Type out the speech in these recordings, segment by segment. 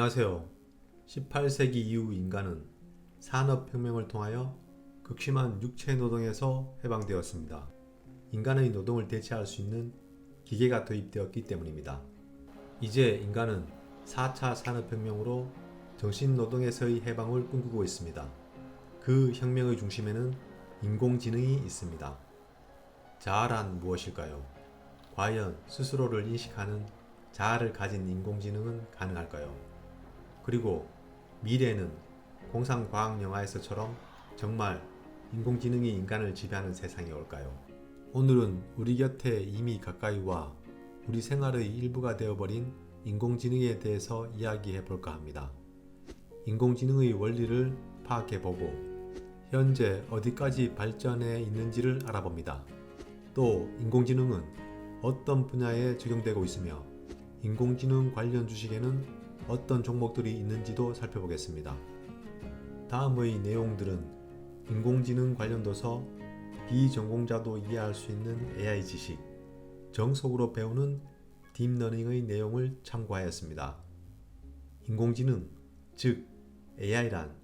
안녕하세요. 18세기 이후 인간은 산업혁명을 통하여 극심한 육체 노동에서 해방되었습니다. 인간의 노동을 대체할 수 있는 기계가 도입되었기 때문입니다. 이제 인간은 4차 산업혁명으로 정신노동에서의 해방을 꿈꾸고 있습니다. 그 혁명의 중심에는 인공지능이 있습니다. 자아란 무엇일까요? 과연 스스로를 인식하는 자아를 가진 인공지능은 가능할까요? 그리고 미래에는 공상과학 영화에서처럼 정말 인공지능이 인간을 지배하는 세상이 올까요? 오늘은 우리 곁에 이미 가까이 와 우리 생활의 일부가 되어버린 인공지능에 대해서 이야기해 볼까 합니다. 인공지능의 원리를 파악해보고 현재 어디까지 발전해 있는지를 알아봅니다. 또 인공지능은 어떤 분야에 적용되고 있으며 인공지능 관련 주식에는 어떤 종목들이 있는지도 살펴보겠습니다. 다음의 내용들은 인공지능 관련 도서, 비전공자도 이해할 수 있는 AI 지식, 정석으로 배우는 딥러닝의 내용을 참고하였습니다. 인공지능, 즉 AI란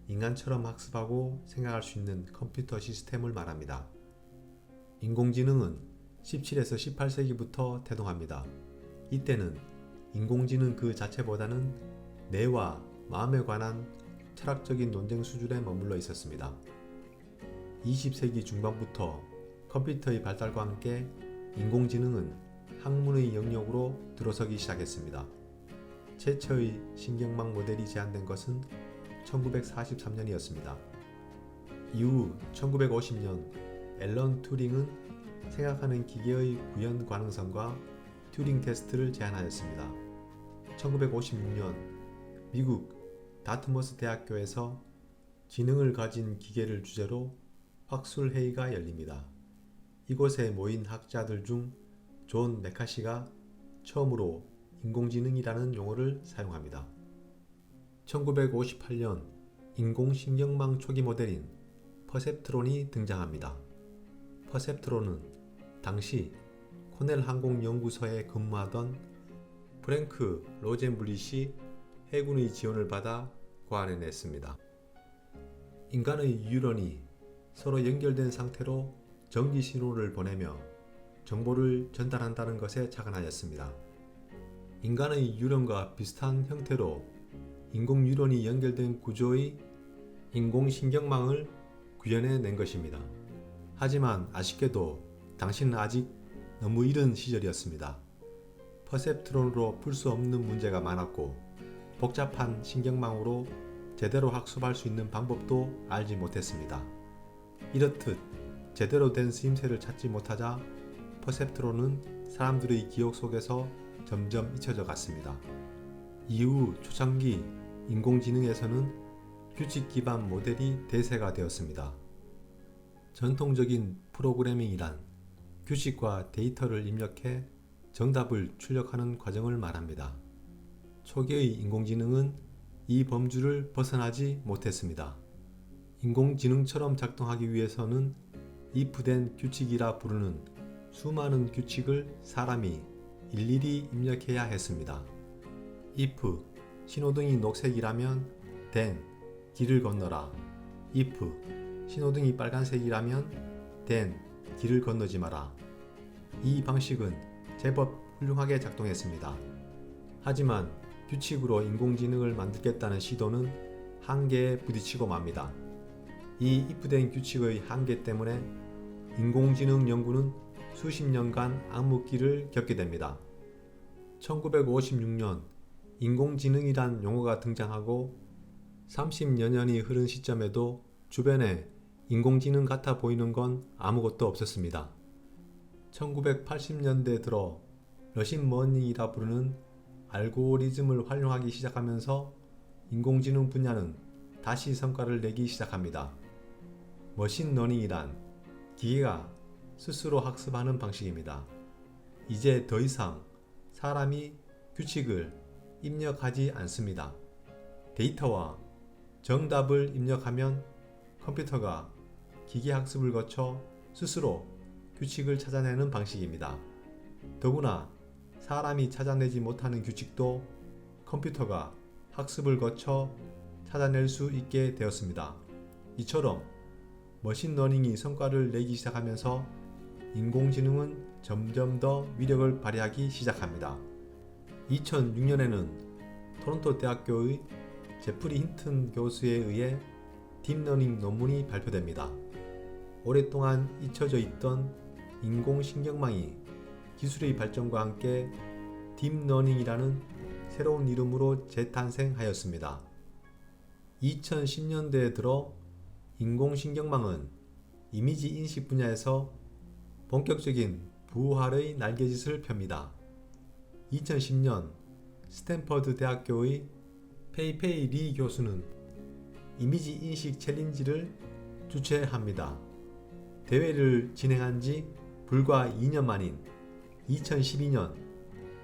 인간처럼 학습하고 생각할 수 있는 컴퓨터 시스템을 말합니다. 인공지능은 17에서 18세기부터 태동합니다. 이때는 인공지능 그 자체보다는 뇌와 마음에 관한 철학적인 논쟁 수준에 머물러 있었습니다. 20세기 중반부터 컴퓨터의 발달과 함께 인공지능은 학문의 영역으로 들어서기 시작했습니다. 최초의 신경망 모델이 제안된 것은 1943년이었습니다. 이후 1950년 앨런 튜링은 생각하는 기계의 구현 가능성과 튜링 테스트를 제안하였습니다. 1956년 미국 다트머스 대학교에서 지능을 가진 기계를 주제로 학술회의가 열립니다. 이곳에 모인 학자들 중 존 메카시가 처음으로 인공지능이라는 용어를 사용합니다. 1958년 인공신경망 초기 모델인 퍼셉트론이 등장합니다. 퍼셉트론은 당시 코넬 항공연구소에 근무하던 프랭크 로젠블릿이 해군의 지원을 받아 고안해냈습니다. 인간의 뉴런이 서로 연결된 상태로 전기 신호를 보내며 정보를 전달한다는 것에 착안하였습니다. 인간의 뉴런과 비슷한 형태로 인공 뉴런이 연결된 구조의 인공신경망을 구현해낸 것입니다. 하지만 아쉽게도 당시는 아직 너무 이른 시절이었습니다. 퍼셉트론으로 풀 수 없는 문제가 많았고 복잡한 신경망으로 제대로 학습할 수 있는 방법도 알지 못했습니다. 이렇듯 제대로 된 쓰임새를 찾지 못하자 퍼셉트론은 사람들의 기억 속에서 점점 잊혀져 갔습니다. 이후 초창기 인공지능에서는 규칙 기반 모델이 대세가 되었습니다. 전통적인 프로그래밍이란 규칙과 데이터를 입력해 정답을 출력하는 과정을 말합니다. 초기의 인공지능은 이 범주를 벗어나지 못했습니다. 인공지능처럼 작동하기 위해서는 if된 규칙이라 부르는 수많은 규칙을 사람이 일일이 입력해야 했습니다. if 신호등이 녹색이라면 then 길을 건너라. if 신호등이 빨간색이라면 then 길을 건너지 마라. 이 방식은 제법 훌륭하게 작동했습니다. 하지만 규칙으로 인공지능을 만들겠다는 시도는 한계에 부딪히고 맙니다. 이 if된 규칙의 한계 때문에 인공지능 연구는 수십 년간 암흑기를 겪게 됩니다. 1956년 인공지능이란 용어가 등장하고 30여 년이 흐른 시점에도 주변에 인공지능 같아 보이는 건 아무것도 없었습니다. 1980년대 들어 머신러닝이라 부르는 알고리즘을 활용하기 시작하면서 인공지능 분야는 다시 성과를 내기 시작합니다. 머신러닝이란 기계가 스스로 학습하는 방식입니다. 이제 더 이상 사람이 규칙을 입력하지 않습니다. 데이터와 정답을 입력하면 컴퓨터가 기계 학습을 거쳐 스스로 규칙을 찾아내는 방식입니다. 더구나 사람이 찾아내지 못하는 규칙도 컴퓨터가 학습을 거쳐 찾아낼 수 있게 되었습니다. 이처럼 머신러닝이 성과를 내기 시작하면서 인공지능은 점점 더 위력을 발휘하기 시작합니다. 2006년에는 토론토 대학교의 제프리 힌튼 교수에 의해 딥러닝 논문이 발표됩니다. 오랫동안 잊혀져 있던 인공신경망이 기술의 발전과 함께 딥러닝이라는 새로운 이름으로 재탄생하였습니다. 2010년대에 들어 인공신경망은 이미지 인식 분야에서 본격적인 부활의 날개짓을 펴니다. 2010년 스탠퍼드 대학교의 페이페이 리 교수는 이미지 인식 챌린지를 주최합니다. 대회를 진행한 지 불과 2년 만인 2012년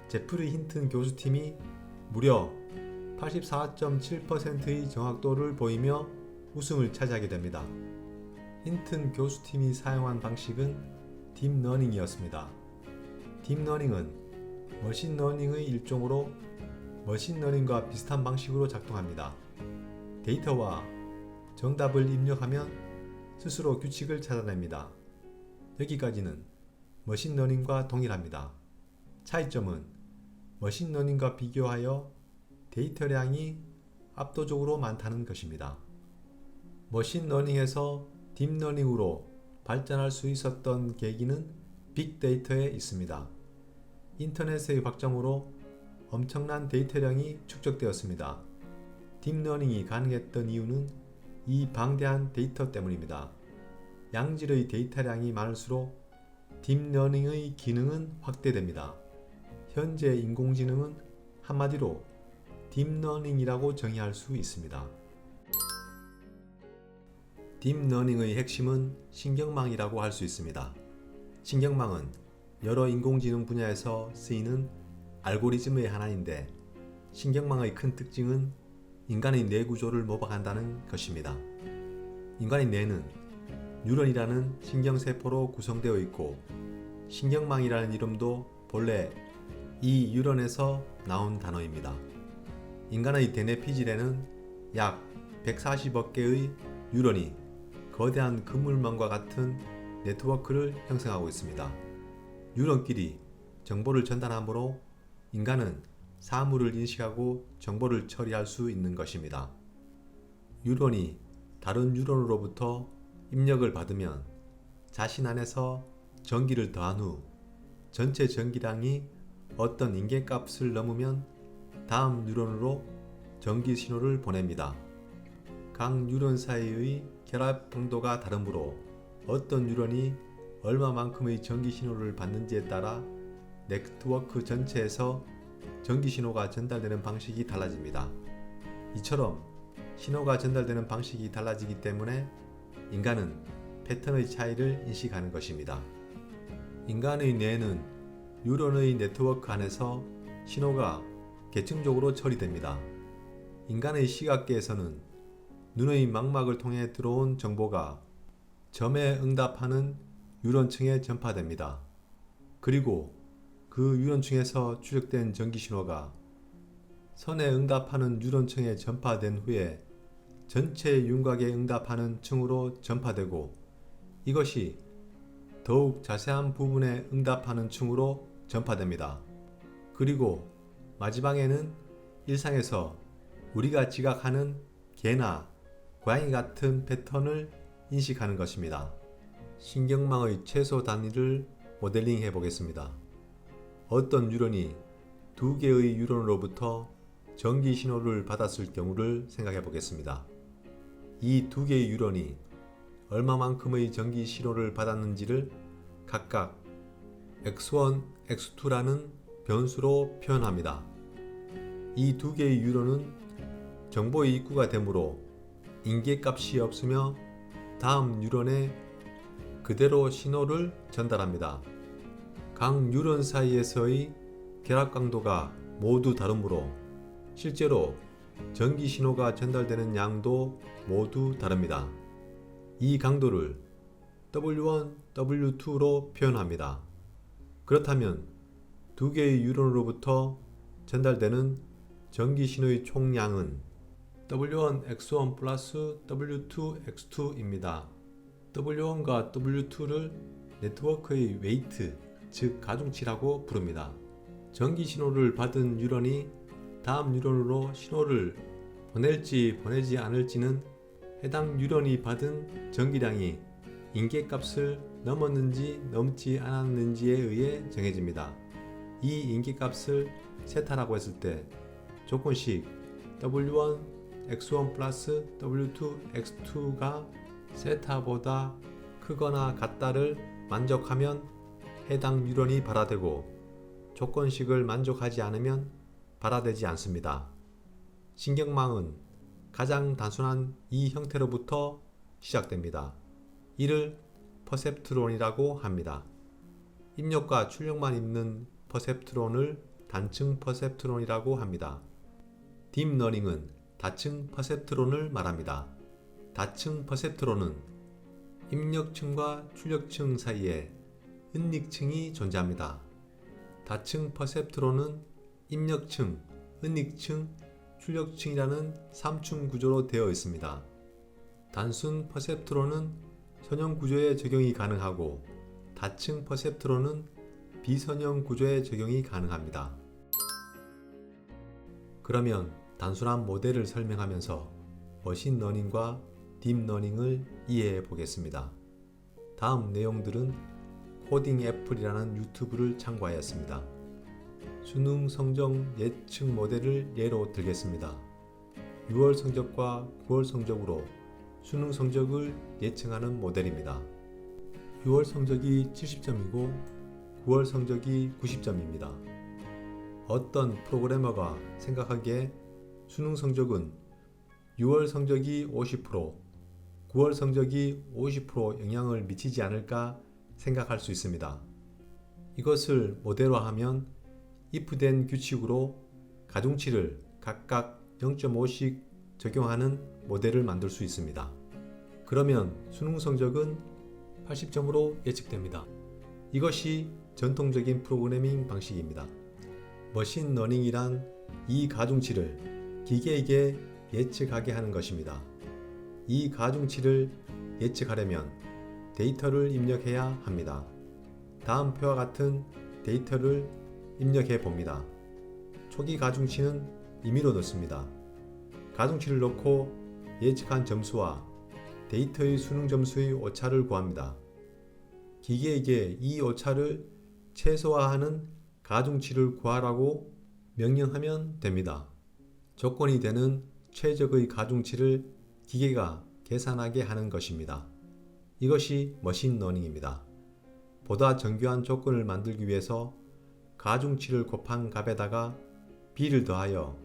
제프리 힌튼 교수팀이 무려 84.7%의 정확도를 보이며 우승을 차지하게 됩니다. 힌튼 교수팀이 사용한 방식은 딥러닝이었습니다. 딥러닝은 머신러닝의 일종으로 머신러닝과 비슷한 방식으로 작동합니다. 데이터와 정답을 입력하면 스스로 규칙을 찾아냅니다. 여기까지는 머신러닝과 동일합니다. 차이점은 머신러닝과 비교하여 데이터량이 압도적으로 많다는 것입니다. 머신러닝에서 딥러닝으로 발전할 수 있었던 계기는 빅데이터에 있습니다. 인터넷의 확장으로 엄청난 데이터량이 축적되었습니다. 딥러닝이 가능했던 이유는 이 방대한 데이터 때문입니다. 양질의 데이터량이 많을수록 딥러닝의 기능은 확대됩니다. 현재 인공지능은 한마디로 딥러닝이라고 정의할 수 있습니다. 딥러닝의 핵심은 신경망이라고 할 수 있습니다. 신경망은 여러 인공지능 분야에서 쓰이는 알고리즘의 하나인데 신경망의 큰 특징은 인간의 뇌 구조를 모방한다는 것입니다. 인간의 뇌는 뉴런이라는 신경세포로 구성되어 있고 신경망이라는 이름도 본래 이 뉴런에서 나온 단어입니다. 인간의 대뇌 피질에는 약 140억 개의 뉴런이 거대한 그물망과 같은 네트워크를 형성하고 있습니다. 뉴런끼리 정보를 전달하므로 인간은 사물을 인식하고 정보를 처리할 수 있는 것입니다. 뉴런이 다른 뉴런으로부터 입력을 받으면 자신 안에서 전기를 더한 후 전체 전기량이 어떤 인계값을 넘으면 다음 뉴런으로 전기 신호를 보냅니다. 각 뉴런 사이의 결합 강도가 다르므로 어떤 뉴런이 얼마만큼의 전기 신호를 받는지에 따라 네트워크 전체에서 전기 신호가 전달되는 방식이 달라집니다. 이처럼 신호가 전달되는 방식이 달라지기 때문에 인간은 패턴의 차이를 인식하는 것입니다. 인간의 뇌는 뉴런의 네트워크 안에서 신호가 계층적으로 처리됩니다. 인간의 시각계에서는 눈의 망막을 통해 들어온 정보가 점에 응답하는 뉴런층에 전파됩니다. 그리고 그 뉴런층에서 추적된 전기신호가 선에 응답하는 뉴런층에 전파된 후에 전체 윤곽에 응답하는 층으로 전파되고 이것이 더욱 자세한 부분에 응답하는 층으로 전파됩니다. 그리고 마지막에는 일상에서 우리가 지각하는 개나 고양이 같은 패턴을 인식하는 것입니다. 신경망의 최소 단위를 모델링 해보겠습니다. 어떤 뉴런이 두 개의 뉴런으로부터 전기 신호를 받았을 경우를 생각해 보겠습니다. 이 두 개의 뉴런이 얼마만큼의 전기 신호를 받았는지를 각각 x1, x2라는 변수로 표현합니다. 이 두 개의 뉴런은 정보의 입구가 되므로 인계값이 없으며 다음 뉴런에 그대로 신호를 전달합니다. 각 뉴런 사이에서의 결합 강도가 모두 다르므로 실제로 전기 신호가 전달되는 양도 모두 다릅니다. 이 강도를 W1, W2로 표현합니다. 그렇다면 두 개의 뉴런으로부터 전달되는 전기 신호의 총량은 W1X1 플러스 W2X2입니다. W1과 W2를 네트워크의 웨이트, 즉 가중치라고 부릅니다. 전기 신호를 받은 뉴런이 다음 뉴런으로 신호를 보낼지 보내지 않을지는 해당 뉴런이 받은 전기량이 인계값을 넘었는지 넘지 않았는지에 의해 정해집니다. 이 인계값을 세타라고 했을 때 조건식 W1 X1 플러스 W2 X2가 세타보다 크거나 같다를 만족하면 해당 뉴런이 발화되고 조건식을 만족하지 않으면 발화되지 않습니다. 신경망은 가장 단순한 이 형태로부터 시작됩니다. 이를 퍼셉트론이라고 합니다. 입력과 출력만 있는 퍼셉트론을 단층 퍼셉트론이라고 합니다. 딥러닝은 다층 퍼셉트론을 말합니다. 다층 퍼셉트론은 입력층과 출력층 사이에 은닉층이 존재합니다. 다층 퍼셉트론은 입력층, 은닉층, 출력층이라는 3층 구조로 되어 있습니다. 단순 퍼셉트론은 선형 구조에 적용이 가능하고 다층 퍼셉트론은 비선형 구조에 적용이 가능합니다. 그러면 단순한 모델을 설명하면서 머신러닝과 딥러닝을 이해해 보겠습니다. 다음 내용들은 코딩애플이라는 유튜브를 참고하였습니다. 수능 성적 예측 모델을 예로 들겠습니다. 6월 성적과 9월 성적으로 수능 성적을 예측하는 모델입니다. 6월 성적이 70점이고 9월 성적이 90점입니다. 어떤 프로그래머가 생각하기에 수능 성적은 6월 성적이 50%, 9월 성적이 50% 영향을 미치지 않을까 생각할 수 있습니다. 이것을 모델화하면 if된 규칙으로 가중치를 각각 0.5씩 적용하는 모델을 만들 수 있습니다. 그러면 수능 성적은 80점으로 예측됩니다. 이것이 전통적인 프로그래밍 방식입니다. 머신러닝이란 이 가중치를 기계에게 예측하게 하는 것입니다. 이 가중치를 예측하려면 데이터를 입력해야 합니다. 다음 표와 같은 데이터를 입력해 봅니다. 초기 가중치는 임의로 넣습니다. 가중치를 넣고 예측한 점수와 데이터의 수능 점수의 오차를 구합니다. 기계에게 이 오차를 최소화하는 가중치를 구하라고 명령하면 됩니다. 조건이 되는 최적의 가중치를 기계가 계산하게 하는 것입니다. 이것이 머신러닝입니다. 보다 정교한 조건을 만들기 위해서 가중치를 곱한 값에다가 b를 더하여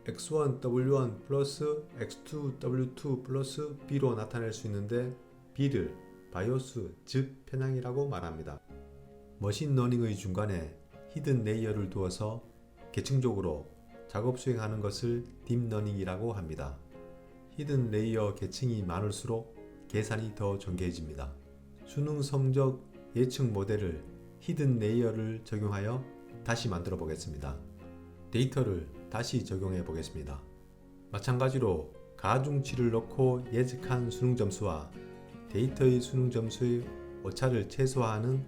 x1 w1 플러스 x2 w2 플러스 b로 나타낼 수 있는데 b를 바이오스 즉 편향이라고 말합니다. 머신러닝의 중간에 히든 레이어를 두어서 계층적으로 작업 수행하는 것을 딥러닝이라고 합니다. 히든 레이어 계층이 많을수록 계산이 더 정교해집니다. 수능 성적 예측 모델을 히든 레이어를 적용하여 다시 만들어 보겠습니다. 데이터를 다시 적용해 보겠습니다. 마찬가지로 가중치를 넣고 예측한 수능 점수와 데이터의 수능 점수의 오차를 최소화하는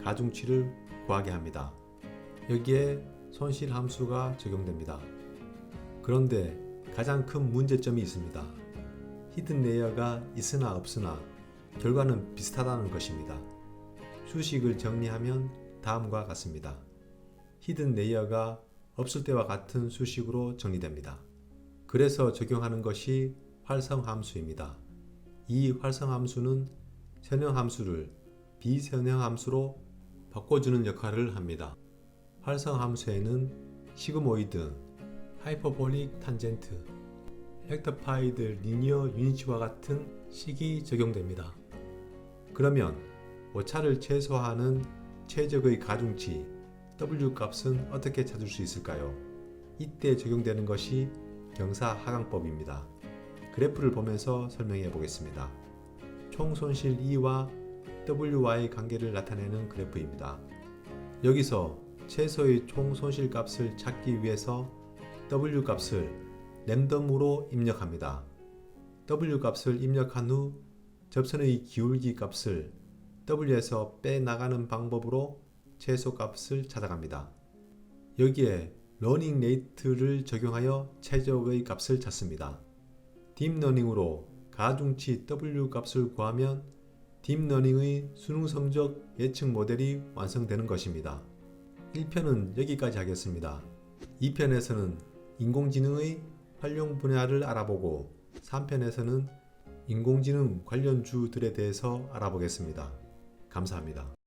가중치를 구하게 합니다. 여기에 손실 함수가 적용됩니다. 그런데 가장 큰 문제점이 있습니다. 히든 레이어가 있으나 없으나 결과는 비슷하다는 것입니다. 수식을 정리하면 다음과 같습니다. 히든 레이어가 없을 때와 같은 수식으로 정리됩니다. 그래서 적용하는 것이 활성 함수입니다. 이 활성 함수는 선형 함수를 비선형 함수로 바꿔주는 역할을 합니다. 활성 함수에는 시그모이드, 하이퍼볼릭 탄젠트, 렉터파이드 리니어 유니치와 같은 식이 적용됩니다. 그러면 오차를 최소화하는 최적의 가중치 W 값은 어떻게 찾을 수 있을까요? 이때 적용되는 것이 경사하강법입니다. 그래프를 보면서 설명해 보겠습니다. 총손실 E와 W와의 관계를 나타내는 그래프입니다. 여기서 최소의 총손실 값을 찾기 위해서 W 값을 랜덤으로 입력합니다. W 값을 입력한 후 접선의 기울기 값을 W에서 빼나가는 방법으로 최소 값을 찾아갑니다. 여기에 러닝 레이트를 적용하여 최적의 값을 찾습니다. 딥러닝으로 가중치 W 값을 구하면 딥러닝의 수능 성적 예측 모델이 완성되는 것입니다. 1편은 여기까지 하겠습니다. 2편에서는 인공지능의 활용 분야를 알아보고 3편에서는 인공지능 관련주들에 대해서 알아보겠습니다. 감사합니다.